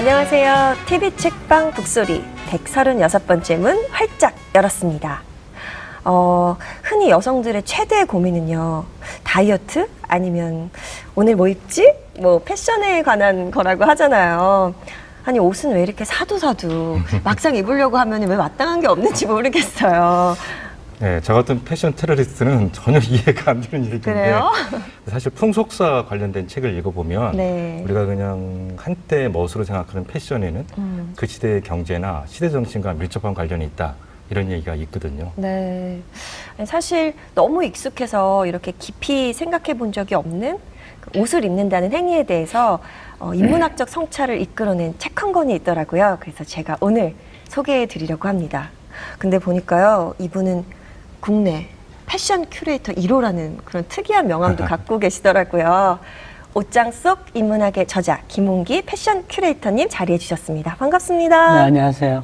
안녕하세요. TV 책방 북소리 136번째 문 활짝 열었습니다. 흔히 여성들의 최대 고민은요, 다이어트? 아니면 오늘 뭐 입지? 뭐 패션에 관한 거라고 하잖아요. 아니, 옷은 왜 이렇게 사도 막상 입으려고 하면 왜 마땅한 게 없는지 모르겠어요. 네, 저 같은 패션 테러리스트는 전혀 이해가 안 되는 얘기인데, 그래요? 사실 풍속사 관련된 책을 읽어보면 네. 우리가 그냥 한때 멋으로 생각하는 패션에는 그 시대의 경제나 시대 정신과 밀접한 관련이 있다, 이런 얘기가 있거든요. 네. 사실 너무 익숙해서 이렇게 깊이 생각해 본 적이 없는 옷을 입는다는 행위에 대해서 인문학적 성찰을 이끌어낸 책 한 권이 있더라고요. 그래서 제가 오늘 소개해 드리려고 합니다. 근데 보니까요, 이분은 국내 패션 큐레이터 1호라는 그런 특이한 명함도 갖고 계시더라고요. 옷장 속 인문학의 저자 김홍기 패션 큐레이터님 자리해 주셨습니다. 반갑습니다. 네, 안녕하세요.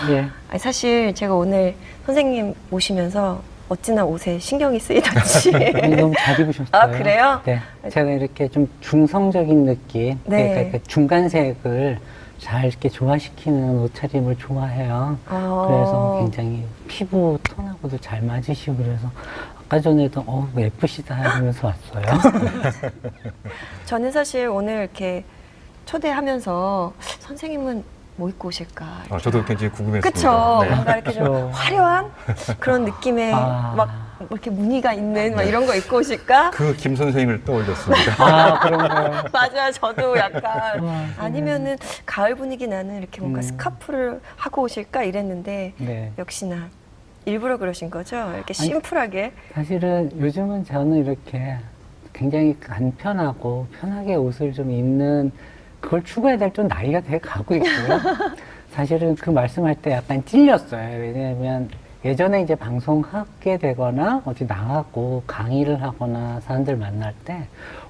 예. 사실 제가 오늘 선생님 모시면서 어찌나 옷에 신경이 쓰이던지. 너무 잘 입으셨어요. 아, 그래요? 네. 제가 이렇게 좀 중성적인 느낌, 네. 그러니까 그 중간색을 잘 이렇게 조화시키는 옷차림을 좋아해요. 그래서 굉장히 피부 톤하고도 잘 맞으시고 그래서 아까 전에도 예쁘시다 하면서 왔어요. 저는 사실 오늘 이렇게 초대하면서 선생님은 뭐 입고 오실까? 저도 굉장히 궁금했습니다. 그쵸? 네. 뭔가 이렇게 좀 화려한 그런 느낌의 막 이렇게 무늬가 있는 막 이런 거 입고 오실까? 그 김 선생님을 떠올렸습니다. 아, 그런가요? 맞아요. 저도 약간 아니면은 가을 분위기 나는 이렇게 뭔가 스카프를 하고 오실까 이랬는데 네. 역시나 일부러 그러신 거죠? 이렇게 심플하게. 사실은 요즘은 저는 이렇게 굉장히 간편하고 편하게 옷을 좀 입는 그걸 추구해야 될 좀 나이가 돼 가고 있고요. 사실은 그 말씀할 때 약간 찔렸어요. 왜냐하면 예전에 이제 방송하게 되거나 어디 나가고 강의를 하거나 사람들 만날 때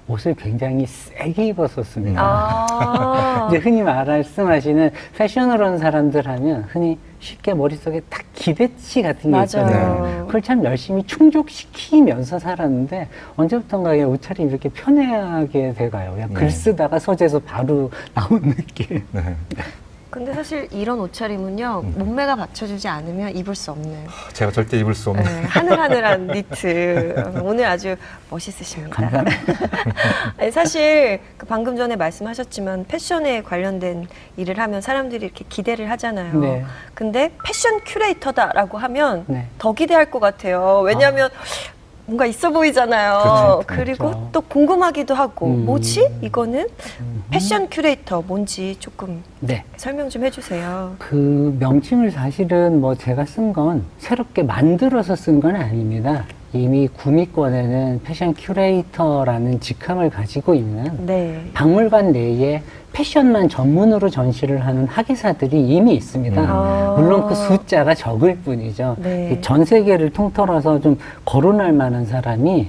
옷을 굉장히 세게 입었었습니다. 이제 흔히 말씀하시는 패션으로 하는 사람들 하면 흔히 쉽게 머릿속에 딱 기대치 같은 게 있잖아요. 그걸 참 열심히 충족시키면서 살았는데 언제부턴가 옷차림이 이렇게 편하게 돼가요. 그냥 글 쓰다가 서재에서 바로 나온 느낌. 네. 근데 사실 이런 옷차림은요, 몸매가 받쳐주지 않으면 입을 수 없는. 제가 절대 입을 수 없는. 네, 하늘하늘한 니트. 오늘 아주 멋있으십니다. 감사합니다. 아니, 사실 방금 전에 말씀하셨지만 패션에 관련된 일을 하면 사람들이 이렇게 기대를 하잖아요. 네. 근데 패션 큐레이터다라고 하면 네. 더 기대할 것 같아요. 왜냐하면 뭔가 있어 보이잖아요. 그렇죠. 그리고 그렇죠. 또 궁금하기도 하고 뭐지? 이거는 패션 큐레이터 뭔지 조금 네. 설명 좀 해주세요. 그 명칭을 사실은 뭐 제가 쓴 건 새롭게 만들어서 쓴 건 아닙니다. 이미 구미권에는 패션 큐레이터라는 직함을 가지고 있는 네. 박물관 내에 패션만 전문으로 전시를 하는 학예사들이 이미 있습니다. 물론 그 숫자가 적을 뿐이죠. 네. 전 세계를 통틀어서 좀 거론할 만한 사람이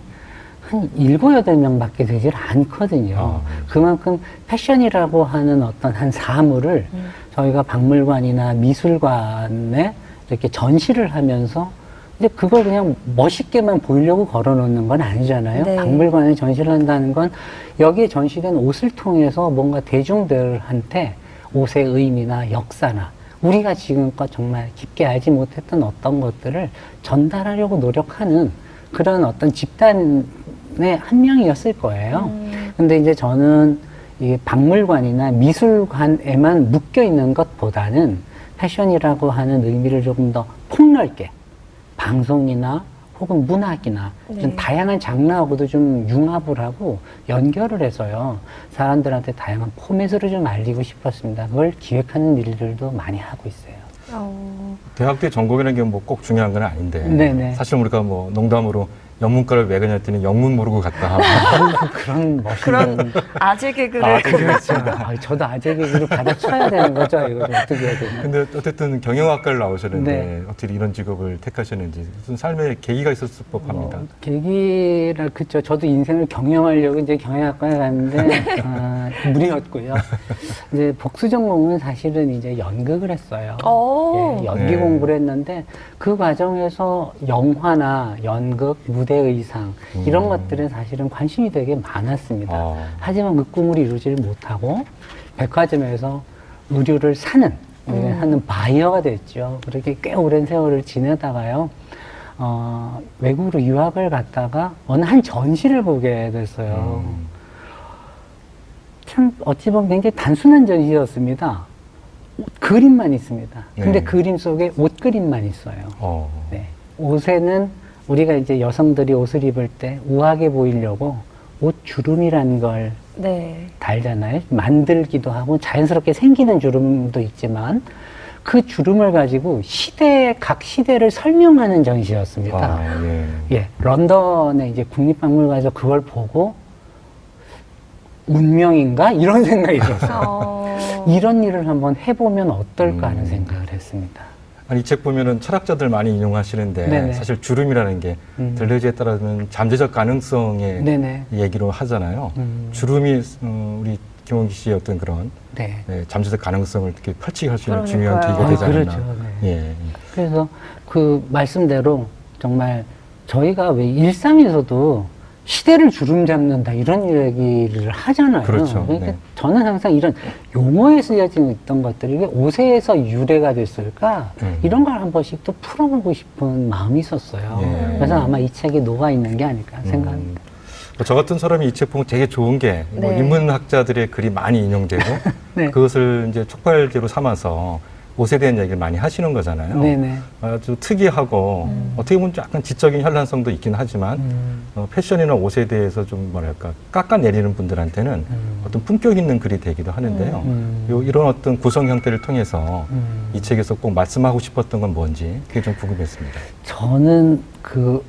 한 7, 8명밖에 되질 않거든요. 그만큼 패션이라고 하는 어떤 한 사물을 저희가 박물관이나 미술관에 이렇게 전시를 하면서 근데 그걸 그냥 멋있게만 보이려고 걸어놓는 건 아니잖아요. 네. 박물관에 전시를 한다는 건 여기에 전시된 옷을 통해서 뭔가 대중들한테 옷의 의미나 역사나 우리가 지금껏 정말 깊게 알지 못했던 어떤 것들을 전달하려고 노력하는 그런 어떤 집단의 한 명이었을 거예요. 근데 이제 저는 이 박물관이나 미술관에만 묶여 있는 것보다는 패션이라고 하는 의미를 조금 더 폭넓게 방송이나 혹은 문학이나 좀 다양한 장르하고도 좀 융합을 하고 연결을 해서요. 사람들한테 다양한 포맷으로 좀 알리고 싶었습니다. 그걸 기획하는 일들도 많이 하고 있어요. 대학교 전공이라는 게 뭐 꼭 중요한 건 아닌데. 네네. 사실 우리가 뭐 농담으로 영문과를 왜 가냐했더니 영문 모르고 갔다 하고. 그런 멋있는. 그런 아재 개그를. 그렇죠. 저도 아재 개그를 받아쳐야 되는 거죠. 이거 좀 어떻게 해야 되나. 근데 어쨌든 경영학과를 나오셨는데 네. 어떻게 이런 직업을 택하셨는지 무슨 삶의 계기가 있었을 법합니다. 계기라 그쵸. 저도 인생을 경영하려고 이제 경영학과에 갔는데 무리였고요. 이제 복수 전공은 사실은 이제 연극을 했어요. 예, 연기 공부를 했는데 그 과정에서 영화나 연극, 무대 의상 이런 것들은 사실은 관심이 되게 많았습니다. 하지만 그 꿈을 이루지를 못하고 백화점에서 의류를 사는, 우리가 하는 바이어가 됐죠. 그렇게 꽤 오랜 세월을 지내다가요, 외국으로 유학을 갔다가 어느 한 전시를 보게 됐어요. 참, 어찌 보면 굉장히 단순한 전시였습니다. 그림만 있습니다. 근데 네. 그림 속에 옷 그림만 있어요. 네. 네. 옷에는 우리가 이제 여성들이 옷을 입을 때 우아하게 보이려고 옷 주름이라는 걸 네. 달잖아요. 만들기도 하고 자연스럽게 생기는 주름도 있지만 그 주름을 가지고 각 시대를 설명하는 전시였습니다. 아, 예. 예, 런던의 이제 국립박물관에서 그걸 보고 운명인가? 이런 생각이 들었어요. 이런 일을 한번 해보면 어떨까 하는 생각을 했습니다. 아니, 이 책 보면은 철학자들 많이 인용하시는데 네네. 사실 주름이라는 게 들레즈에 따르면 잠재적 가능성의 네네. 얘기로 하잖아요. 주름이 우리 김원기 씨의 어떤 그런 네. 잠재적 가능성을 이렇게 펼치게 할 수 있는 그러니까요. 중요한 계기가 되지 않나. 그렇죠. 네. 예. 그래서 그 말씀대로 정말 저희가 왜 일상에서도 시대를 주름 잡는다 이런 얘기를 하잖아요. 그렇죠. 그러니까 네. 저는 항상 이런 용어에 쓰여진 있던 것들이 왜 옷에서 유래가 됐을까 이런 걸 한 번씩 또 풀어보고 싶은 마음이 있었어요. 예. 그래서 아마 이 책에 녹아 있는 게 아닐까 생각합니다. 저 같은 사람이 이 책 보면 되게 좋은 게 뭐 네. 인문학자들의 글이 많이 인용되고 네. 그것을 이제 촉발제로 삼아서 옷에 대한 얘기를 많이 하시는 거잖아요. 네네. 아주 특이하고 어떻게 보면 약간 지적인 현란성도 있긴 하지만 패션이나 옷에 대해서 좀 뭐랄까 깎아내리는 분들한테는 어떤 품격 있는 글이 되기도 하는데요. 이런 어떤 구성 형태를 통해서 이 책에서 꼭 말씀하고 싶었던 건 뭔지 그게 좀 궁금했습니다. 저는 그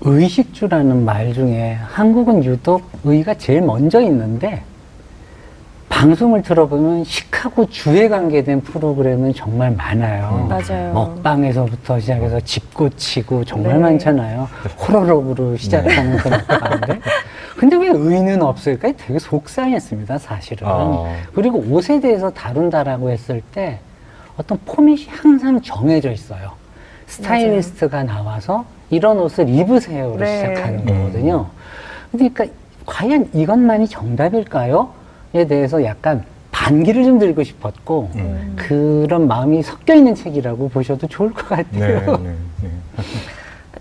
의식주라는 말 중에 한국은 유독 의가 제일 먼저 있는데 방송을 들어보면 식하고 주에 관계된 프로그램은 정말 많아요. 맞아요. 먹방에서부터 시작해서 집고치고 정말 네. 많잖아요. 호로록으로 시작하는 그런 것인데 근데 왜 의는 없을까? 되게 속상했습니다, 사실은. 그리고 옷에 대해서 다룬다라고 했을 때 어떤 포맷이 항상 정해져 있어요. 스타일리스트가 나와서 이런 옷을 입으세요로 네. 시작하는 거거든요. 그러니까 과연 이것만이 정답일까요? 에 대해서 약간 반기를 좀 들고 싶었고 그런 마음이 섞여 있는 책이라고 보셔도 좋을 것 같아요. 네.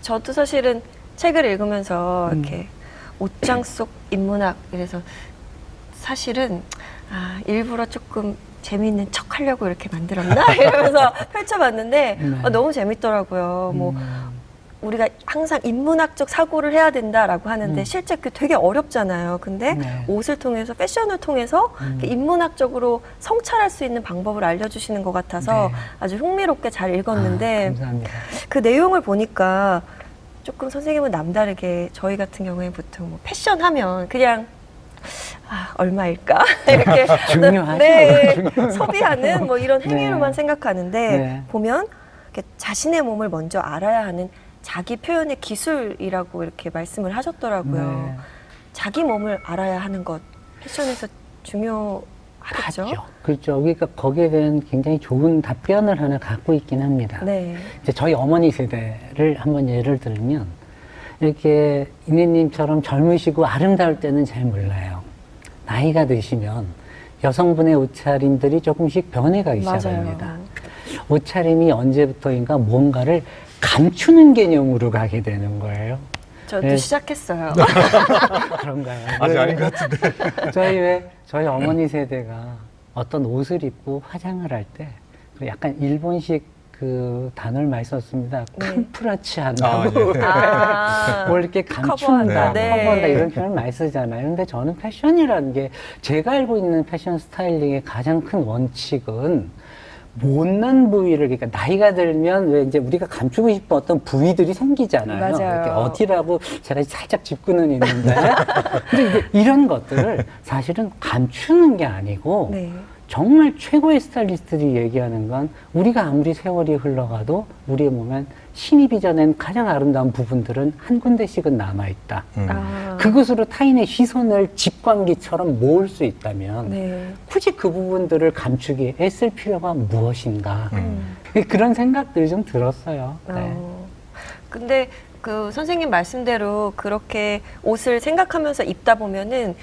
저도 사실은 책을 읽으면서 이렇게 옷장 속 인문학 이래서 사실은 일부러 조금 재미있는 척 하려고 이렇게 만들었나 이러면서 펼쳐봤는데 너무 재밌더라고요. 뭐 우리가 항상 인문학적 사고를 해야 된다라고 하는데 실제 그게 되게 어렵잖아요. 근데 네. 옷을 통해서 패션을 통해서 이렇게 인문학적으로 성찰할 수 있는 방법을 알려주시는 것 같아서 네. 아주 흥미롭게 잘 읽었는데 감사합니다. 그 내용을 보니까 조금 선생님은 남다르게 저희 같은 경우에 보통 뭐 패션 하면 그냥 얼마일까 이렇게 중요하죠. 네, 소비하는 뭐 이런 행위로만 네. 생각하는데 네. 보면 이렇게 자신의 몸을 먼저 알아야 하는 자기 표현의 기술이라고 이렇게 말씀을 하셨더라고요. 네. 자기 몸을 알아야 하는 것 패션에서 중요하겠죠. 맞죠. 그렇죠. 그러니까 거기에 대한 굉장히 좋은 답변을 하나 갖고 있긴 합니다. 네. 이제 저희 어머니 세대를 한번 예를 들면 이렇게 이내님처럼 젊으시고 아름다울 때는 잘 몰라요. 나이가 드시면 여성분의 옷차림들이 조금씩 변해가기 시작합니다. 맞아요. 옷차림이 언제부터인가 뭔가를 감추는 개념으로 가게 되는 거예요. 저도 네. 시작했어요. 그런가요? 아직 아닌 것 같은데. 저희 어머니 세대가 어떤 옷을 입고 화장을 할 때 약간 일본식 그 단어를 많이 썼습니다. 네. 캄프라치 한다고. 네. 뭘 이렇게 감춘다, 커버한다. 네. 커버한다 이런 표현을 많이 쓰잖아요. 근데 저는 패션이라는 게 제가 알고 있는 패션 스타일링의 가장 큰 원칙은 못난 부위를, 그러니까 나이가 들면 왜 이제 우리가 감추고 싶은 어떤 부위들이 생기잖아요. 맞아요. 이렇게 어디라고 제가 살짝 짚고는 있는데. 근데 이제 이런 것들을 사실은 감추는 게 아니고 네. 정말 최고의 스타일리스트들이 얘기하는 건 우리가 아무리 세월이 흘러가도 우리의 몸엔 신이 빚어낸 가장 아름다운 부분들은 한 군데씩은 남아있다. 그것으로 타인의 시선을 집광기처럼 모을 수 있다면 네. 굳이 그 부분들을 감추기 애쓸 필요가 무엇인가. 그런 생각들이 좀 들었어요. 네. 근데 그 선생님 말씀대로 그렇게 옷을 생각하면서 입다 보면은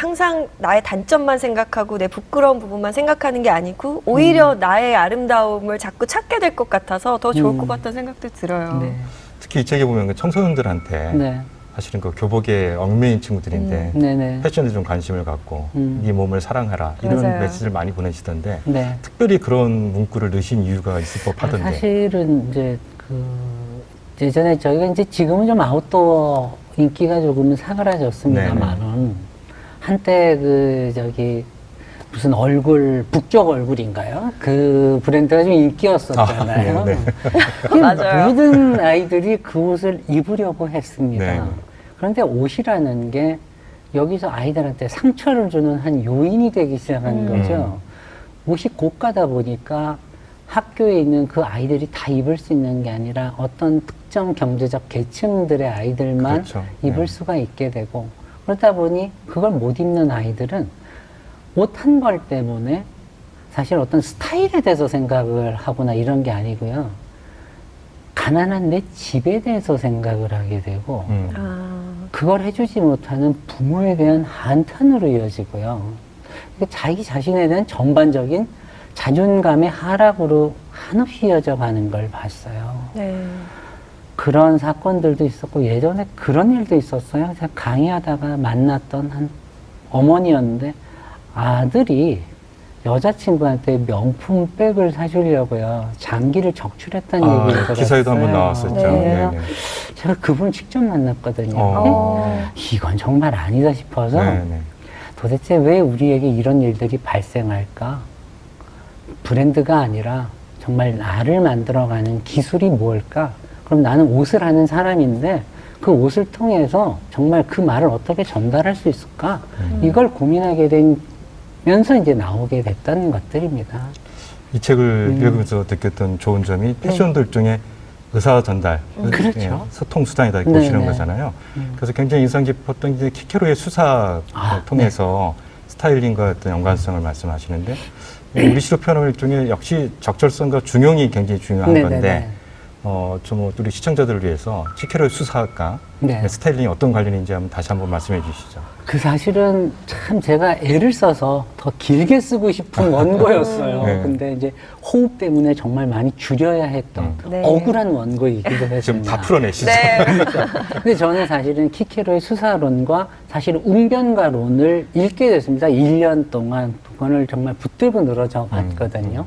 항상 나의 단점만 생각하고 내 부끄러운 부분만 생각하는 게 아니고 오히려 나의 아름다움을 자꾸 찾게 될 것 같아서 더 좋을 것 같다는 생각도 들어요. 네. 특히 이 책에 보면 그 청소년들한테 네. 사실은 그 교복에 얽매인 친구들인데 네네. 패션에 좀 관심을 갖고 네 몸을 사랑하라 이런 맞아요. 메시지를 많이 보내시던데 네. 특별히 그런 문구를 넣으신 이유가 있을 법하던데. 사실은 이제 예전에 저희가 이제 지금은 좀 아웃도어 인기가 조금은 사그라졌습니다만은 한때 무슨 북쪽 얼굴인가요? 그 브랜드가 좀 인기였었잖아요. 아, 네, 맞아요. 모든 아이들이 그 옷을 입으려고 했습니다. 네. 그런데 옷이라는 게 여기서 아이들한테 상처를 주는 한 요인이 되기 시작한 거죠. 옷이 고가다 보니까 학교에 있는 그 아이들이 다 입을 수 있는 게 아니라 어떤 특정 경제적 계층들의 아이들만 그렇죠. 입을 네. 수가 있게 되고 그러다 보니 그걸 못 입는 아이들은 옷 한 벌 때문에 사실 어떤 스타일에 대해서 생각을 하거나 이런 게 아니고요. 가난한 내 집에 대해서 생각을 하게 되고 그걸 해주지 못하는 부모에 대한 한탄으로 이어지고요. 자기 자신에 대한 전반적인 자존감의 하락으로 한없이 이어져 가는 걸 봤어요. 네. 그런 사건들도 있었고 예전에 그런 일도 있었어요. 제가 강의하다가 만났던 한 어머니였는데 아들이 여자친구한테 명품 백을 사주려고요. 장기를 적출했다는 얘기를 들었어요. 기사에도 한번 나왔었죠. 네. 네네. 제가 그분을 직접 만났거든요. 이건 정말 아니다 싶어서 네네. 도대체 왜 우리에게 이런 일들이 발생할까? 브랜드가 아니라 정말 나를 만들어가는 기술이 뭘까? 그럼 나는 옷을 하는 사람인데 그 옷을 통해서 정말 그 말을 어떻게 전달할 수 있을까? 이걸 고민하게 되면서 이제 나오게 됐다는 것들입니다. 이 책을 읽으면서 느꼈던 좋은 점이 패션들 중에 의사 전달, 그렇죠. 예, 소통 수단이다 이렇게 네네. 보시는 거잖아요. 그래서 굉장히 인상 깊었던 게 키케로의 수사를 통해서 스타일링과 어떤 연관성을 말씀하시는데 우리 시로 표현할 중에 역시 적절성과 중용이 굉장히 중요한 네네네. 건데 좀 우리 시청자들을 위해서 키케로의 수사과 네. 스타일링이 어떤 관련인지 한번 다시 한번 말씀해 주시죠. 그 사실은 참 제가 애를 써서 더 길게 쓰고 싶은 원고였어요. 네. 근데 이제 호흡 때문에 정말 많이 줄여야 했던 네. 억울한 원고이기도 지금 했습니다. 다 풀어내시죠. 네. 근데 저는 사실은 키케로의 수사론과 사실 웅변가론을 읽게 됐습니다. 1년 동안 그걸 정말 붙들고 늘어져 갔거든요.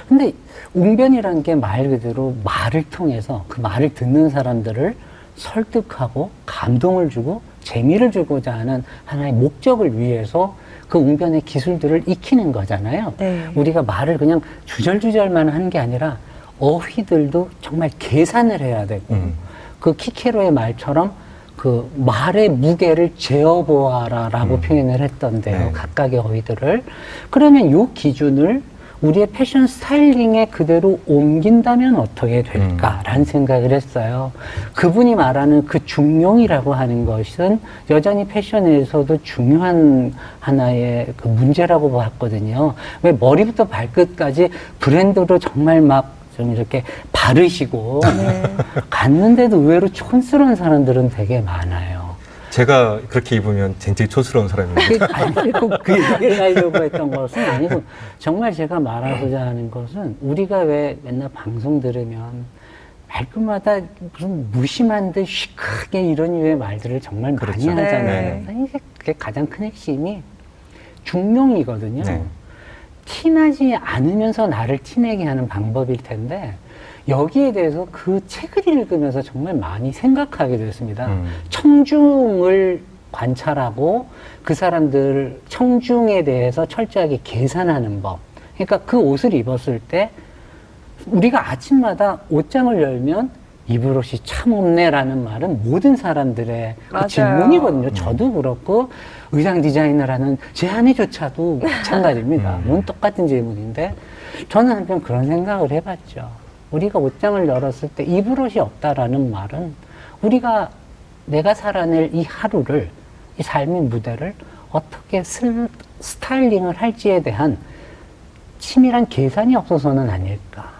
근데 웅변이라는 게 말 그대로 말을 통해서 그 말을 듣는 사람들을 설득하고 감동을 주고 재미를 주고자 하는 하나의 목적을 위해서 그 웅변의 기술들을 익히는 거잖아요. 네. 우리가 말을 그냥 주절주절만 하는 게 아니라 어휘들도 정말 계산을 해야 되고 그 키케로의 말처럼 그 말의 무게를 재어보아라라고 표현을 했던데요. 네. 각각의 어휘들을. 그러면 이 기준을 우리의 패션 스타일링에 그대로 옮긴다면 어떻게 될까라는 생각을 했어요. 그분이 말하는 그 중용이라고 하는 것은 여전히 패션에서도 중요한 하나의 그 문제라고 봤거든요. 왜 머리부터 발끝까지 브랜드로 정말 막 좀 이렇게 바르시고 갔는데도 의외로 촌스러운 사람들은 되게 많아요. 제가 그렇게 입으면 굉장히 촌스러운 사람입니다. 아니, 꼭 그 얘기를 하려고 했던 것은 아니고, 정말 제가 말하고자 하는 것은, 우리가 왜 맨날 방송 들으면, 말끝마다 무슨 무심한 듯 시크하게 이런 류의 말들을 정말 그렇죠. 많이 하잖아요. 네. 그게 가장 큰 핵심이 중용이거든요. 네. 티나지 않으면서 나를 티내게 하는 방법일 텐데, 여기에 대해서 그 책을 읽으면서 정말 많이 생각하게 됐습니다. 청중을 관찰하고 그 사람들 청중에 대해서 철저하게 계산하는 법. 그러니까 그 옷을 입었을 때 우리가 아침마다 옷장을 열면 입을 옷이 참 없네라는 말은 모든 사람들의 그 맞아요. 질문이거든요. 저도 그렇고 의상 디자이너를 하는 제 아내조차도 마찬가지입니다. 넌 똑같은 질문인데 저는 한편 그런 생각을 해봤죠. 우리가 옷장을 열었을 때 입을 옷이 없다라는 말은 우리가 내가 살아낼 이 하루를, 이 삶의 무대를 어떻게 스타일링을 할지에 대한 치밀한 계산이 없어서는 아닐까.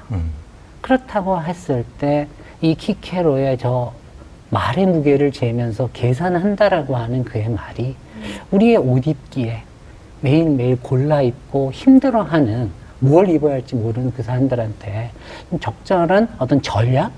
그렇다고 했을 때 이 키케로의 저 말의 무게를 재면서 계산한다라고 하는 그의 말이 우리의 옷 입기에 매일매일 골라 입고 힘들어하는 무엇을 입어야 할지 모르는 그 사람들한테 좀 적절한 어떤 전략?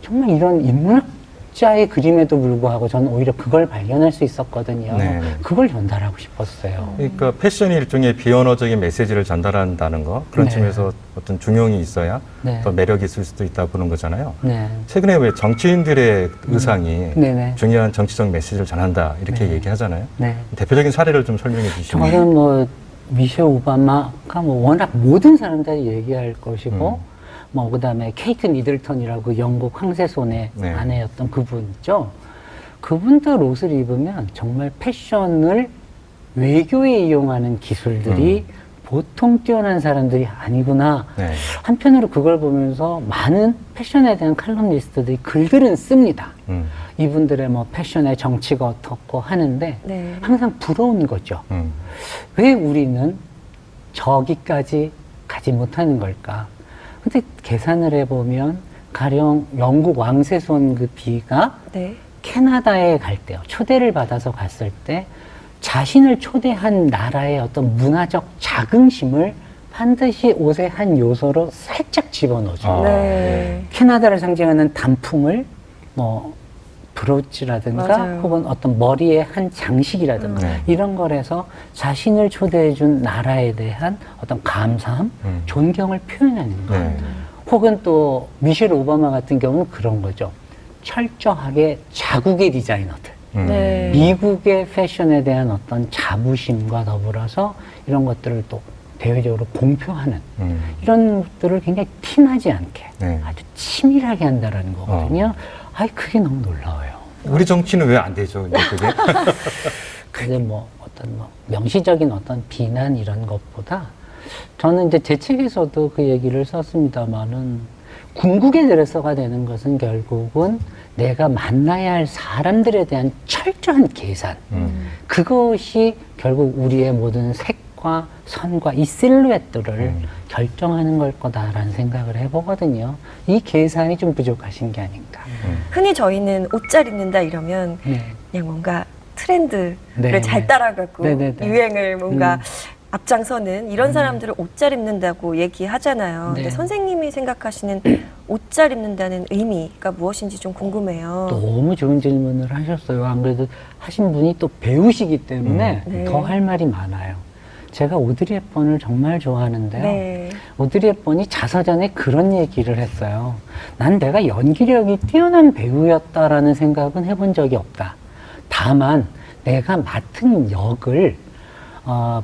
정말 이런 인문학자의 그림에도 불구하고 저는 오히려 그걸 발견할 수 있었거든요. 네. 그걸 전달하고 싶었어요. 그러니까 패션이 일종의 비언어적인 메시지를 전달한다는 거 그런 네. 측면에서 어떤 중용이 있어야 네. 더 매력이 있을 수도 있다 보는 거잖아요. 네. 최근에 왜 정치인들의 의상이 네네. 중요한 정치적 메시지를 전한다 이렇게 네. 얘기하잖아요. 네. 대표적인 사례를 좀 설명해 주시면. 저는 뭐 미셸 오바마가 뭐 워낙 모든 사람들이 얘기할 것이고 뭐 그다음에 케이트 미들턴이라고 그 영국 황새손의 네. 아내였던 그분 있죠. 그분들 옷을 입으면 정말 패션을 외교에 이용하는 기술들이 보통 뛰어난 사람들이 아니구나. 네. 한편으로 그걸 보면서 많은 패션에 대한 칼럼니스트들이 글들은 씁니다. 이분들의 뭐 패션의 정치가 어떻고 하는데 네. 항상 부러운 거죠. 왜 우리는 저기까지 가지 못하는 걸까? 근데 계산을 해보면 가령 영국 왕세손 그 비가 네. 캐나다에 갈 때요. 초대를 받아서 갔을 때 자신을 초대한 나라의 어떤 문화적 자긍심을 반드시 옷의 한 요소로 살짝 집어넣어줘. 아, 네. 캐나다를 상징하는 단풍을 뭐 브로치라든가 맞아요. 혹은 어떤 머리의 한 장식이라든가 네. 이런 걸해서 자신을 초대해준 나라에 대한 어떤 감사함, 존경을 표현하는 것. 네. 혹은 또 미셸 오바마 같은 경우는 그런 거죠. 철저하게 자국의 디자이너들. 네. 미국의 패션에 대한 어떤 자부심과 더불어서 이런 것들을 또 대외적으로 공표하는 이런 것들을 굉장히 티나지 않게 네. 아주 치밀하게 한다라는 거거든요. 아이, 그게 너무 놀라워요. 우리 정치는 왜 안 되죠? 근데 그게? 그게 뭐 어떤 뭐 명시적인 어떤 비난 이런 것보다 저는 이제 제 책에서도 그 얘기를 썼습니다만은 궁극의 드레서가 되는 것은 결국은 내가 만나야 할 사람들에 대한 철저한 계산. 그것이 결국 우리의 모든 색과 선과 이 실루엣들을 결정하는 걸 거다라는 생각을 해보거든요. 이 계산이 좀 부족하신 게 아닌가. 흔히 저희는 옷 잘 입는다 이러면 네. 그냥 뭔가 트렌드를 네. 잘 따라가고 네네네. 유행을 뭔가 앞장서는 이런 사람들을 옷 잘 입는다고 얘기하잖아요. 네. 근데 선생님이 생각하시는 옷 잘 입는다는 의미가 무엇인지 좀 궁금해요. 너무 좋은 질문을 하셨어요. 안 그래도 하신 분이 또 배우시기 때문에 네. 더 할 말이 많아요. 제가 오드리 헵번을 정말 좋아하는데요. 네. 오드리 헵번이 자서전에 그런 얘기를 했어요. 난 내가 연기력이 뛰어난 배우였다라는 생각은 해본 적이 없다. 다만 내가 맡은 역을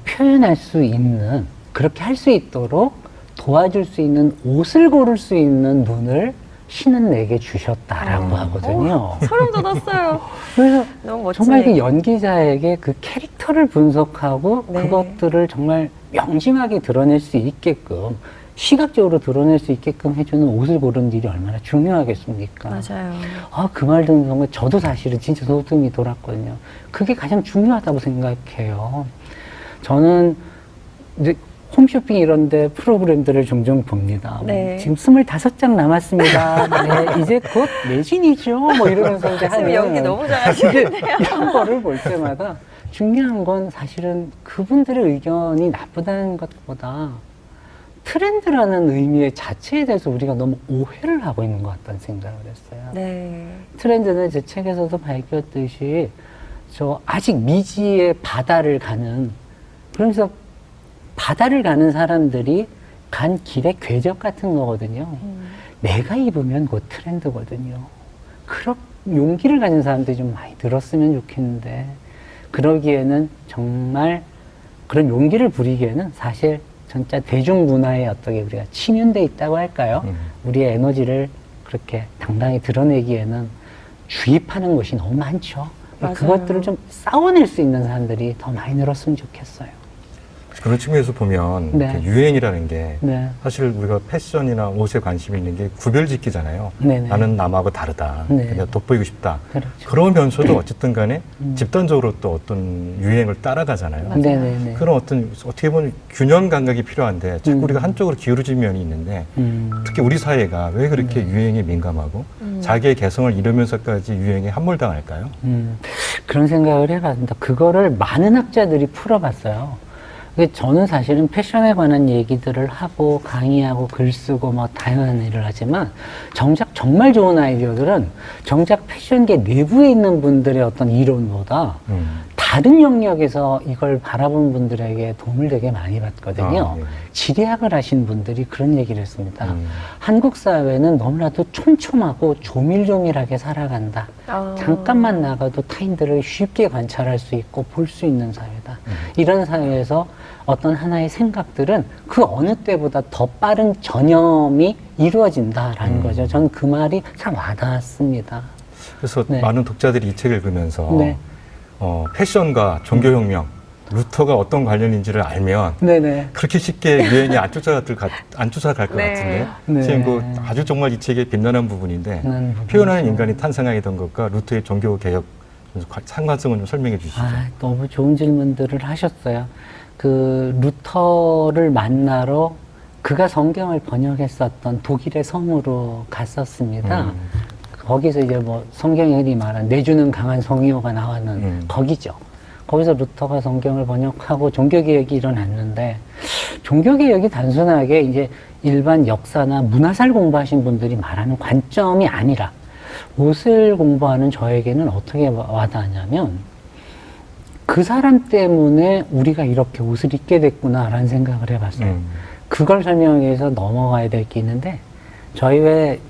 표현할 수 있는, 그렇게 할 수 있도록 도와줄 수 있는 옷을 고를 수 있는 눈을 신은 내게 주셨다라고 하거든요. 소름 돋았어요. 그래서 너무 멋지네요. 정말 그 연기자에게 그 캐릭터를 분석하고 네. 그것들을 정말 명심하게 드러낼 수 있게끔, 시각적으로 드러낼 수 있게끔 해주는 옷을 고르는 일이 얼마나 중요하겠습니까? 맞아요. 그 말 듣는 순간 저도 사실은 진짜 소름이 돋았거든요. 그게 가장 중요하다고 생각해요. 저는 이제 홈쇼핑 이런 데 프로그램들을 종종 봅니다. 네. 지금 25장 남았습니다. 네, 이제 곧 매진이죠. 뭐 이러면서 이제 선생님 연기 너무 이제 잘하시는데요. 이런 거를 볼 때마다 중요한 건 사실은 그분들의 의견이 나쁘다는 것보다 트렌드라는 의미의 자체에 대해서 우리가 너무 오해를 하고 있는 것 같다는 생각을 했어요. 네. 트렌드는 제 책에서도 밝혔듯이 저 아직 미지의 바다를 가는, 그러면서 바다를 가는 사람들이 간 길의 궤적 같은 거거든요. 내가 입으면 곧 트렌드거든요. 그런 용기를 가진 사람들이 좀 많이 들었으면 좋겠는데, 그러기에는 정말 그런 용기를 부리기에는 사실 진짜 대중문화에 어떻게 우리가 침윤돼 있다고 할까요? 우리의 에너지를 그렇게 당당히 드러내기에는 주입하는 것이 너무 많죠. 맞아요. 그것들을 좀 싸워낼 수 있는 사람들이 더 많이 늘었으면 좋겠어요. 그런 측면에서 보면 네. 유행이라는 게 네. 사실 우리가 패션이나 옷에 관심이 있는 게 구별짓기잖아요. 네네. 나는 남하고 다르다. 네. 그냥 돋보이고 싶다. 그렇죠. 그러면서도 어쨌든 간에 집단적으로 또 어떤 유행을 따라가잖아요. 네네네. 그런 어떤 어떻게 보면 균형 감각이 필요한데 자꾸 우리가 한쪽으로 기울어진 면이 있는데 특히 우리 사회가 왜 그렇게 유행에 민감하고 자기의 개성을 잃으면서까지 유행에 함몰당할까요? 그런 생각을 해봤습니다. 그거를 많은 학자들이 풀어봤어요. 저는 사실은 패션에 관한 얘기들을 하고 강의하고 글 쓰고 뭐 다양한 일을 하지만 정작 정말 좋은 아이디어들은 정작 패션계 내부에 있는 분들의 어떤 이론보다 다른 영역에서 이걸 바라본 분들에게 도움을 되게 많이 받거든요. 아, 예. 지리학을 하신 분들이 그런 얘기를 했습니다. 한국 사회는 너무나도 촘촘하고 조밀조밀하게 살아간다. 잠깐만 나가도 타인들을 쉽게 관찰할 수 있고 볼 수 있는 사회다. 이런 사회에서 어떤 하나의 생각들은 그 어느 때보다 더 빠른 전염이 이루어진다라는 거죠. 저는 그 말이 참 와닿았습니다. 그래서 네. 많은 독자들이 이 책을 읽으면서 네. 패션과 종교혁명, 루터가 어떤 관련인지를 알면 네네. 그렇게 쉽게 유행이 안 쫓아갈 것 네. 같은데 네. 지금 그 아주 정말 이 책의 빛나는 부분인데 표현하는 인간이 탄생하게 된 것과 루터의 종교개혁 상관성을 좀 설명해 주시죠. 너무 좋은 질문들을 하셨어요. 그 루터를 만나러 그가 성경을 번역했었던 독일의 성으로 갔었습니다. 거기서 이제 뭐 성경에 흔히 말하는 내주는 강한 성의호가 나왔는 거기죠. 거기서 루터가 성경을 번역하고 종교개혁이 일어났는데 종교개혁이 단순하게 이제 일반 역사나 문화사를 공부하신 분들이 말하는 관점이 아니라 옷을 공부하는 저에게는 어떻게 와닿냐면 그 사람 때문에 우리가 이렇게 옷을 입게 됐구나라는 생각을 해봤어요. 그걸 설명하기 위해서 넘어가야 될 게 있는데 저희 왜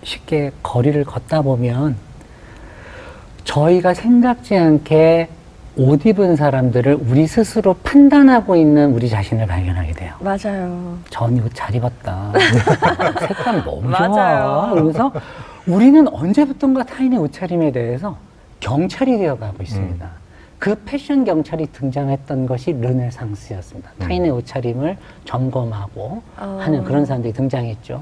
쉽게 거리를 걷다 보면 저희가 생각지 않게 옷 입은 사람들을 우리 스스로 판단하고 있는 우리 자신을 발견하게 돼요. 맞아요. 전 옷 잘 입었다. 색감 너무 맞아요. 좋아. 그러면서 우리는 언제부턴가 타인의 옷차림에 대해서 경찰이 되어가고 있습니다. 그 패션 경찰이 등장했던 것이 르네상스였습니다. 타인의 옷차림을 점검하고 하는 그런 사람들이 등장했죠.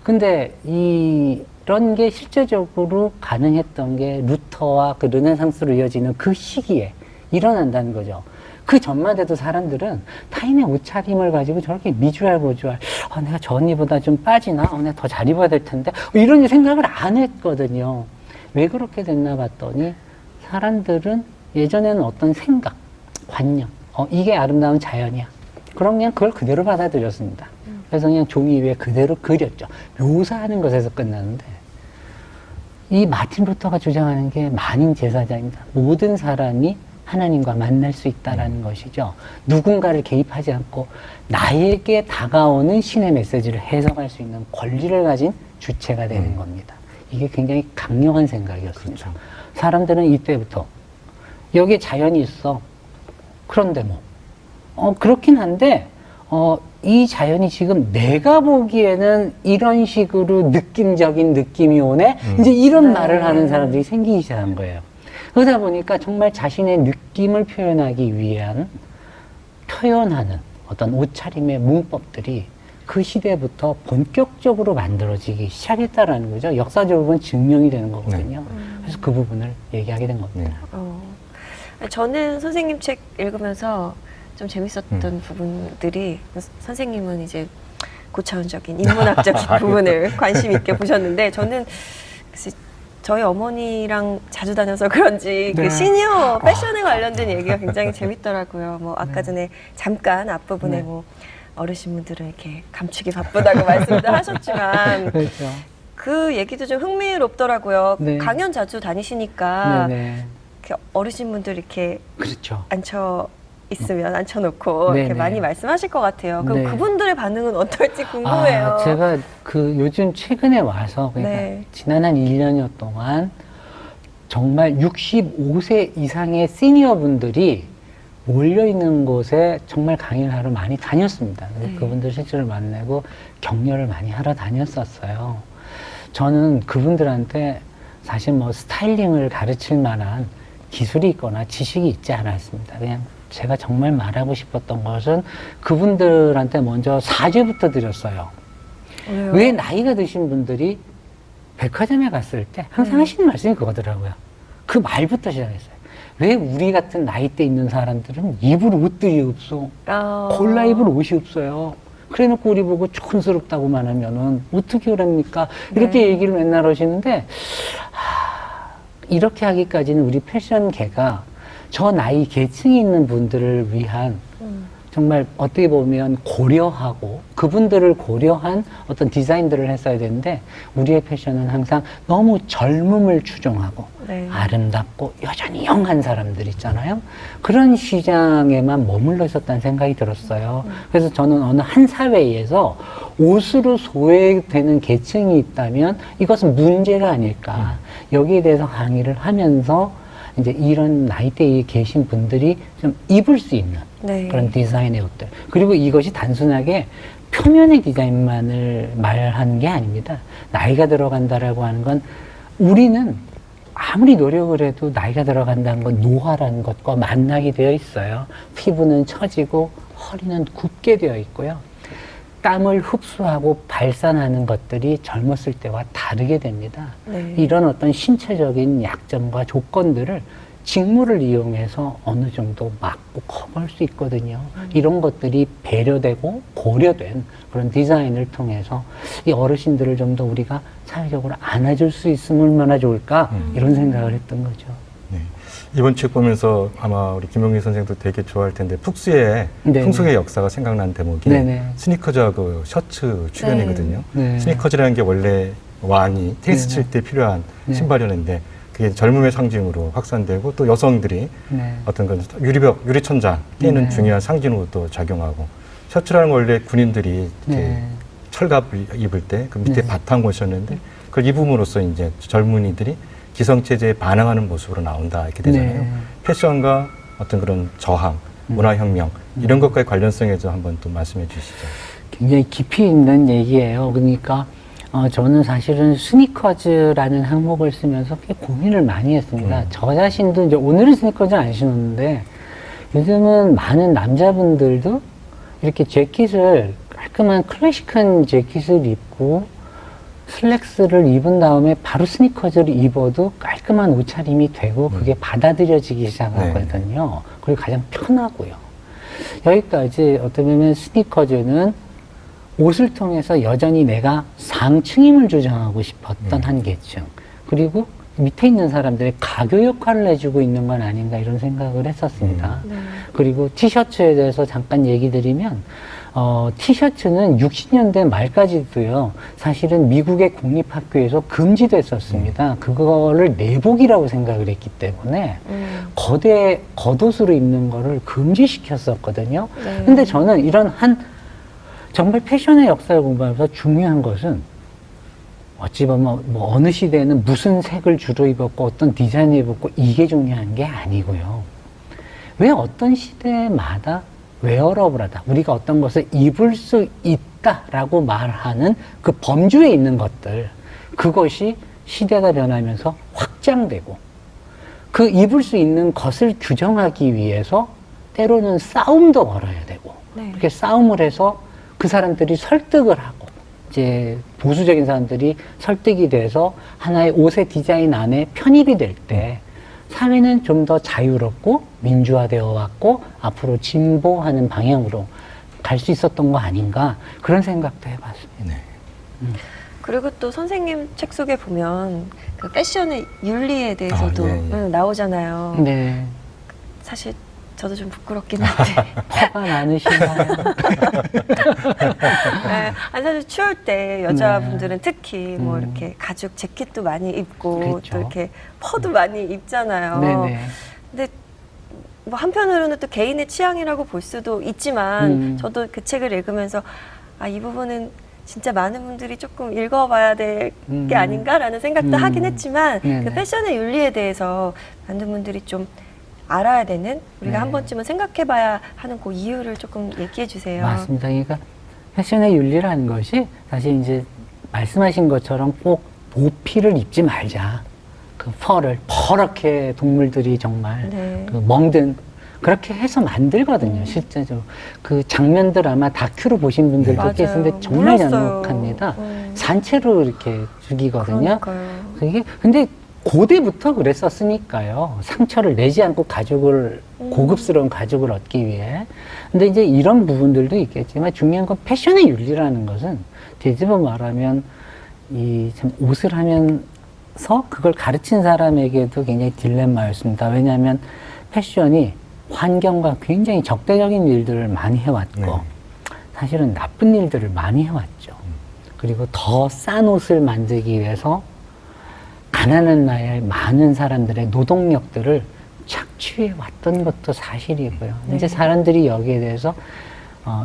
근데 이런 게 실제적으로 가능했던 게 루터와 그 르네상스로 이어지는 그 시기에 일어난다는 거죠. 그 전만 해도 사람들은 타인의 옷차림을 가지고 저렇게 미주알 고주알 내가 저 언니보다 좀 빠지나? 내가 더 잘 입어야 될 텐데 이런 생각을 안 했거든요. 왜 그렇게 됐나 봤더니 사람들은 예전에는 어떤 생각, 관념 이게 아름다운 자연이야. 그럼 그냥 그걸 그대로 받아들였습니다. 그래서 그냥 종이 위에 그대로 그렸죠. 묘사하는 것에서 끝나는데 이 마틴 루터가 주장하는 게 만인 제사장입니다. 모든 사람이 하나님과 만날 수 있다라는 것이죠. 누군가를 개입하지 않고 나에게 다가오는 신의 메시지를 해석할 수 있는 권리를 가진 주체가 되는 겁니다. 이게 굉장히 강력한 생각이었습니다. 그렇죠. 사람들은 이때부터 여기에 자연이 있어. 그런데 그렇긴 한데 이 자연이 지금 내가 보기에는 이런 식으로 느낌적인 느낌이 오네? 이제 이런 말을 하는 사람들이 생기기 시작한 거예요. 그러다 보니까 정말 자신의 느낌을 표현하기 위한 표현하는 어떤 옷차림의 문법들이 그 시대부터 본격적으로 만들어지기 시작했다라는 거죠. 역사적으로 보면 증명이 되는 거거든요. 그래서 그 부분을 얘기하게 된 겁니다. 저는 선생님 책 읽으면서 좀 재밌었던 부분들이 선생님은 이제 고차원적인 인문학적인 부분을 관심 있게 보셨는데 저는 저희 어머니랑 자주 다녀서 그런지 그 시니어 패션에 관련된 얘기가 굉장히 재밌더라고요. 뭐 아까 전에 잠깐 앞부분에 뭐 어르신분들은 이렇게 감추기 바쁘다고 말씀도 하셨지만 그렇죠. 그 얘기도 좀 흥미롭더라고요. 네. 강연 자주 다니시니까 네네. 이렇게 어르신분들 이렇게 그렇죠. 앉혀놓고 이렇게 네네. 많이 말씀하실 것 같아요. 그럼 네. 그분들의 반응은 어떨지 궁금해요. 제가 그 요즘 최근에 와서 그러니까 네. 지난 한 1년여 동안 정말 65세 이상의 시니어 분들이 몰려있는 곳에 정말 강의를 하러 많이 다녔습니다. 네. 그분들 실제로 만나고 격려를 많이 하러 다녔었어요. 저는 그분들한테 사실 뭐 스타일링을 가르칠 만한 기술이 있거나 지식이 있지 않았습니다. 그냥 제가 정말 말하고 싶었던 것은 그분들한테 먼저 사죄부터 드렸어요. 왜요? 왜 나이가 드신 분들이 백화점에 갔을 때 항상 하시는 말씀이 그거더라고요. 그 말부터 시작했어요. 왜 우리 같은 나이대 있는 사람들은 입을 옷들이 없어? 골라 입을 옷이 없어요. 그래 놓고 우리 보고 촌스럽다고만 하면은 어떻게 그럽니까? 이렇게 얘기를 맨날 하시는데, 이렇게 하기까지는 우리 패션계가 저 나이 계층이 있는 분들을 위한 정말 어떻게 보면 고려하고 그분들을 고려한 어떤 디자인들을 했어야 되는데, 우리의 패션은 항상 너무 젊음을 추종하고 네. 아름답고 여전히 영한 사람들 있잖아요. 그런 시장에만 머물러 있었다는 생각이 들었어요. 그래서 저는 어느 한 사회에서 옷으로 소외되는 계층이 있다면 이것은 문제가 아닐까. 여기에 대해서 강의를 하면서 이제 이런 나이대에 계신 분들이 좀 입을 수 있는 네. 그런 디자인의 옷들. 그리고 이것이 단순하게 표면의 디자인만을 말하는 게 아닙니다. 나이가 들어간다라고 하는 건, 우리는 아무리 노력을 해도 나이가 들어간다는 건 노화라는 것과 만나게 되어 있어요. 피부는 처지고 허리는 굽게 되어 있고요. 땀을 흡수하고 발산하는 것들이 젊었을 때와 다르게 됩니다. 네. 이런 어떤 신체적인 약점과 조건들을 직물을 이용해서 어느 정도 막고 커버할 수 있거든요. 이런 것들이 배려되고 고려된 그런 디자인을 통해서 이 어르신들을 좀 더 우리가 사회적으로 안아줄 수 있으면 얼마나 좋을까, 이런 생각을 했던 거죠. 네. 이번 책 보면서 아마 우리 김용희 선생도 되게 좋아할 텐데, 푹스의 네. 풍속의 역사가 생각나는 대목이 네네. 스니커즈하고 셔츠 출연이거든요. 네. 스니커즈라는 게 원래 왕이 테니스 네네. 칠 때 필요한 네. 신발이었는데, 그게 젊음의 상징으로 확산되고, 또 여성들이 네. 어떤 건 유리벽, 유리천장 깨는 네. 중요한 상징으로 또 작용하고, 셔츠라는 건 원래 군인들이 이렇게 네. 철갑을 입을 때 그 밑에 네. 바탕 옷이었는데, 그걸 입음으로써 이제 젊은이들이 기성체제에 반항하는 모습으로 나온다, 이렇게 되잖아요. 네. 패션과 어떤 그런 저항, 문화혁명, 이런 것과의 관련성에서 한번 또 말씀해 주시죠. 굉장히 깊이 있는 얘기예요. 그러니까 저는 사실은 스니커즈라는 항목을 쓰면서 꽤 고민을 많이 했습니다. 저 자신도 이제 오늘은 스니커즈는 안 신었는데, 요즘은 많은 남자분들도 이렇게 재킷을, 깔끔한 클래식한 재킷을 입고 슬랙스를 입은 다음에 바로 스니커즈를 입어도 깔끔한 옷차림이 되고 그게 받아들여지기 시작하거든요. 그리고 가장 편하고요. 여기까지 어떻게 보면 스니커즈는 옷을 통해서 여전히 내가 상층임을 주장하고 싶었던 한 계층, 그리고 밑에 있는 사람들의 가교 역할을 해주고 있는 건 아닌가, 이런 생각을 했었습니다. 그리고 티셔츠에 대해서 잠깐 얘기 드리면, 티셔츠는 60년대 말까지도요, 사실은 미국의 공립학교에서 금지됐었습니다. 그거를 내복이라고 생각을 했기 때문에 거대 겉옷으로 입는 거를 금지시켰었거든요. 네. 근데 저는 이런 정말 패션의 역사를 공부하면서 중요한 것은, 어찌 보면 뭐 어느 시대에는 무슨 색을 주로 입었고 어떤 디자인을 입었고 이게 중요한 게 아니고요. 왜 어떤 시대마다 웨어러블하다, 우리가 어떤 것을 입을 수 있다라고 말하는 그 범주에 있는 것들, 그것이 시대가 변하면서 확장되고, 그 입을 수 있는 것을 규정하기 위해서 때로는 싸움도 걸어야 되고, 네. 이렇게 싸움을 해서 그 사람들이 설득을 하고, 이제 보수적인 사람들이 설득이 돼서 하나의 옷의 디자인 안에 편입이 될 때 사회는 좀 더 자유롭고 민주화되어 왔고 앞으로 진보하는 방향으로 갈 수 있었던 거 아닌가, 그런 생각도 해봤습니다. 네. 그리고 또 선생님 책 속에 보면 그 패션의 윤리에 대해서도 나오잖아요. 네. 사실 저도 좀 부끄럽긴 한데. 화가 많으시나요? 네, 아니 사실 추울 때 여자분들은 특히 뭐 이렇게 가죽 재킷도 많이 입고 그렇죠. 또 이렇게 퍼도 많이 입잖아요. 네네. 근데 뭐 한편으로는 또 개인의 취향이라고 볼 수도 있지만 저도 그 책을 읽으면서 이 부분은 진짜 많은 분들이 조금 읽어봐야 될 게 아닌가라는 생각도 하긴 했지만 네네. 그 패션의 윤리에 대해서 많은 분들이 좀 알아야 되는, 우리가 네. 한 번쯤은 생각해봐야 하는 그 이유를 조금 얘기해 주세요. 맞습니다. 그러니까 패션의 윤리라는 것이 사실 이제 말씀하신 것처럼 꼭 모피를 입지 말자. 그 펄을 퍼렇게 동물들이 정말 네. 그 멍든 그렇게 해서 만들거든요, 실제로. 그 장면들 아마 다큐로 보신 분들도 맞아요. 계신데 정말 몰랐어요. 잔혹합니다. 산채로 이렇게 죽이거든요. 그러니까요. 그게 근데 고대부터 그랬었으니까요. 상처를 내지 않고 가죽을 고급스러운 가죽을 얻기 위해. 근데 이제 이런 부분들도 있겠지만 중요한 건 패션의 윤리라는 것은 뒤집어 말하면 이 참 옷을 하면서 그걸 가르친 사람에게도 굉장히 딜레마였습니다. 왜냐하면 패션이 환경과 굉장히 적대적인 일들을 많이 해왔고 네. 사실은 나쁜 일들을 많이 해왔죠. 그리고 더 싼 옷을 만들기 위해서 가난한 나라의 많은 사람들의 노동력들을 착취해 왔던 것도 사실이고요. 네. 이제 사람들이 여기에 대해서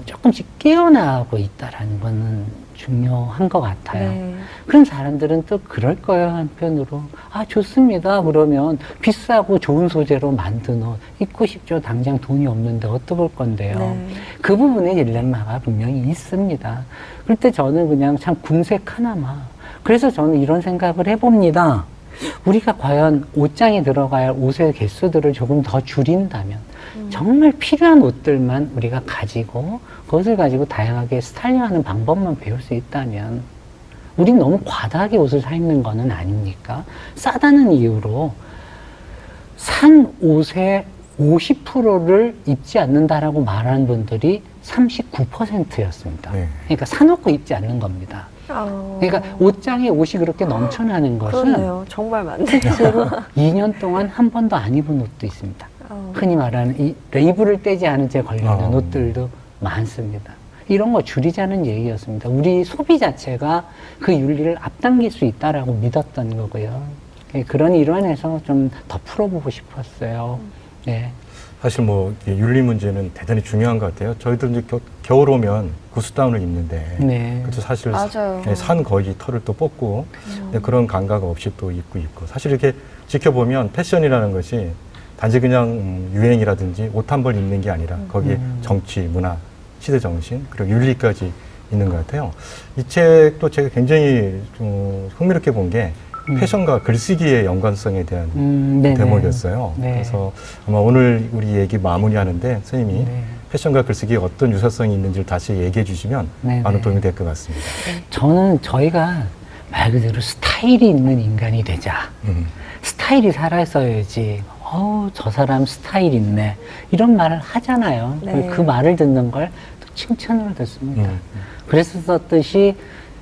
조금씩 깨어나고 있다라는 거는 중요한 것 같아요. 네. 그럼 사람들은 또 그럴 거예요, 한편으로. 아, 좋습니다. 그러면 비싸고 좋은 소재로 만든 옷 입고 싶죠. 당장 돈이 없는데 어떡할 건데요. 네. 그 부분에 딜레마가 분명히 있습니다. 그럴 때 저는 그냥 참 궁색 하나마. 그래서 저는 이런 생각을 해봅니다. 우리가 과연 옷장에 들어가야 할 옷의 개수들을 조금 더 줄인다면 정말 필요한 옷들만 우리가 가지고 그것을 가지고 다양하게 스타일링하는 방법만 배울 수 있다면 우린 너무 과다하게 옷을 사 입는 거는 아닙니까? 싸다는 이유로 산 옷의 50%를 입지 않는다라고 말하는 분들이 39%였습니다. 네. 그러니까 사놓고 입지 않는 겁니다. 그러니까 옷장에 옷이 그렇게 넘쳐나는 것은 그렇네요. 정말 많네요. 실제로 2년 동안 한 번도 안 입은 옷도 있습니다. 흔히 말하는 이 레이블을 떼지 않은 채 걸려있는 옷들도 많습니다. 이런 거 줄이자는 얘기였습니다. 우리 소비 자체가 그 윤리를 앞당길 수 있다라고 믿었던 거고요. 그런 일환에서 좀 더 풀어보고 싶었어요. 네. 사실 뭐 윤리 문제는 대단히 중요한 것 같아요. 저희들 이제 겨울 오면 구스다운을 입는데, 네. 그것도 사실 맞아요. 산 거의 털을 또 뽑고 근데 그런 감각 없이 또 입고 있고, 사실 이렇게 지켜보면 패션이라는 것이 단지 그냥 유행이라든지 옷 한 벌 입는 게 아니라 거기에 정치, 문화, 시대 정신 그리고 윤리까지 있는 것 같아요. 이 책도 제가 굉장히 좀 흥미롭게 본 게 패션과 글쓰기의 연관성에 대한 네네. 대목이었어요. 네. 그래서 아마 오늘 우리 얘기 마무리하는데 선생님이 네. 패션과 글쓰기에 어떤 유사성이 있는지를 다시 얘기해 주시면 네네. 많은 도움이 될 것 같습니다. 저는 저희가 말 그대로 스타일이 있는 인간이 되자. 스타일이 살아있어야지. 저 사람 스타일 있네. 이런 말을 하잖아요. 네. 그 말을 듣는 걸 또 칭찬으로 듣습니다. 그래서 썼듯이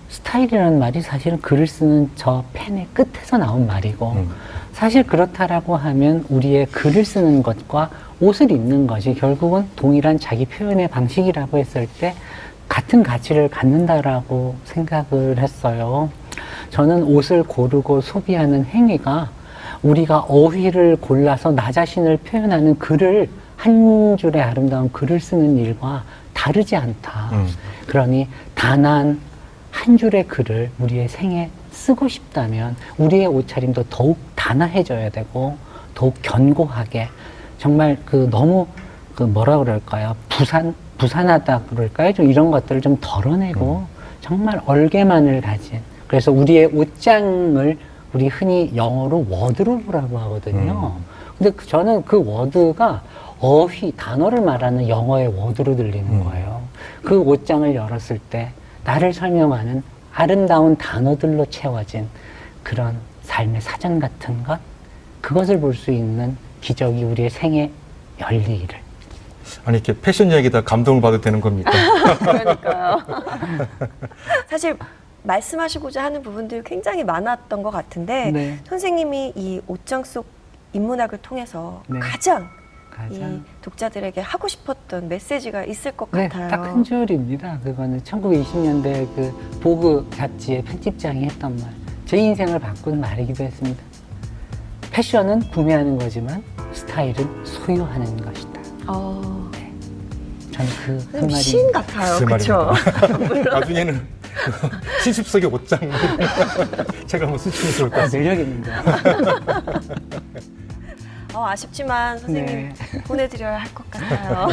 스타일이라는 말이 사실은 글을 쓰는 저 펜의 끝에서 나온 말이고 사실 그렇다라고 하면 우리의 글을 쓰는 것과 옷을 입는 것이 결국은 동일한 자기 표현의 방식이라고 했을 때 같은 가치를 갖는다라고 생각을 했어요. 저는 옷을 고르고 소비하는 행위가 우리가 어휘를 골라서 나 자신을 표현하는 글을 한 줄의 아름다운 글을 쓰는 일과 다르지 않다. 그러니 단한 한 줄의 글을 우리의 생에 쓰고 싶다면 우리의 옷차림도 더욱 단아해져야 되고 더욱 견고하게 정말 너무 뭐라 그럴까요? 부산하다 그럴까요? 좀 이런 것들을 좀 덜어내고 정말 얼개만을 가진, 그래서 우리의 옷장을 우리 흔히 영어로 워드로브라고 하거든요. 근데 저는 그 워드가 어휘, 단어를 말하는 영어의 워드로 들리는 거예요. 그 옷장을 열었을 때 나를 설명하는 아름다운 단어들로 채워진 그런 삶의 사전 같은 것, 그것을 볼 수 있는 기적이 우리의 생에 열리기를. 아니 이렇게 패션 이야기다 감동을 받아도 되는 겁니까? 그러니까요. 사실 말씀하시고자 하는 부분들이 굉장히 많았던 것 같은데 네. 선생님이 이 옷장 속 인문학을 통해서 네. 가장 이 가장 독자들에게 하고 싶었던 메시지가 있을 것 네, 같아요. 딱 한 줄입니다. 그거는 1920년대 그 보그 잡지의 편집장이 했던 말. 제 인생을 바꾼 말이기도 했습니다. 패션은 구매하는 거지만 스타일은 소유하는 것이다. 저는 그 한마디. 시인 같아요. 그 그렇죠. 나중에는 70석의 옷장 제가 한번 쓰시면 좋을 것 같습니다. 매력있는데. 아쉽지만 선생님 네. 보내드려야 할 것 같아요.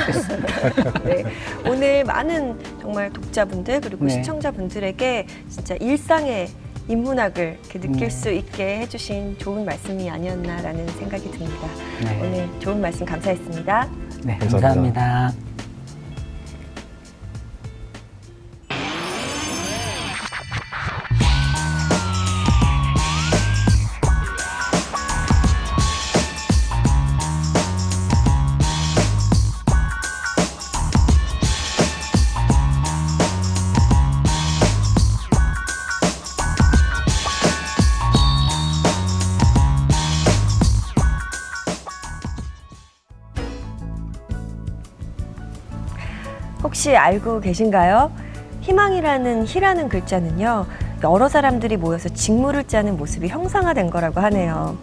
네. 오늘 많은 정말 독자분들 그리고 네. 시청자분들에게 진짜 일상의 인문학을 이렇게 느낄 네. 수 있게 해주신 좋은 말씀이 아니었나라는 생각이 듭니다. 네. 오늘 좋은 말씀 감사했습니다. 네, 감사합니다. 감사합니다. 혹시 알고 계신가요? 희망이라는 희라는 글자는요, 여러 사람들이 모여서 직무를 짜는 모습이 형상화된 거라고 하네요.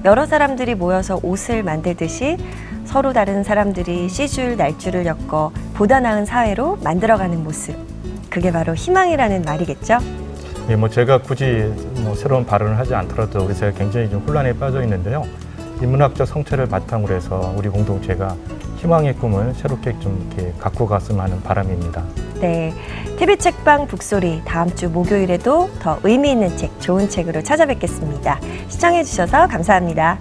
여러 사람들이 모여서 옷을 만들듯이 서로 다른 사람들이 씨줄 날줄을 엮어 보다 나은 사회로 만들어가는 모습. 그게 바로 희망이라는 말이겠죠? 예, 뭐 제가 굳이 뭐 새로운 발언을 하지 않더라도 우리 사회가 굉장히 좀 혼란에 빠져 있는데요. 인문학적 성찰을 바탕으로 해서 우리 공동체가 희망의 꿈을 새롭게 좀 이렇게 갖고 갔으면 하는 바람입니다. 네, TV 책방 북소리 다음 주 목요일에도 더 의미 있는 책, 좋은 책으로 찾아뵙겠습니다. 시청해 주셔서 감사합니다.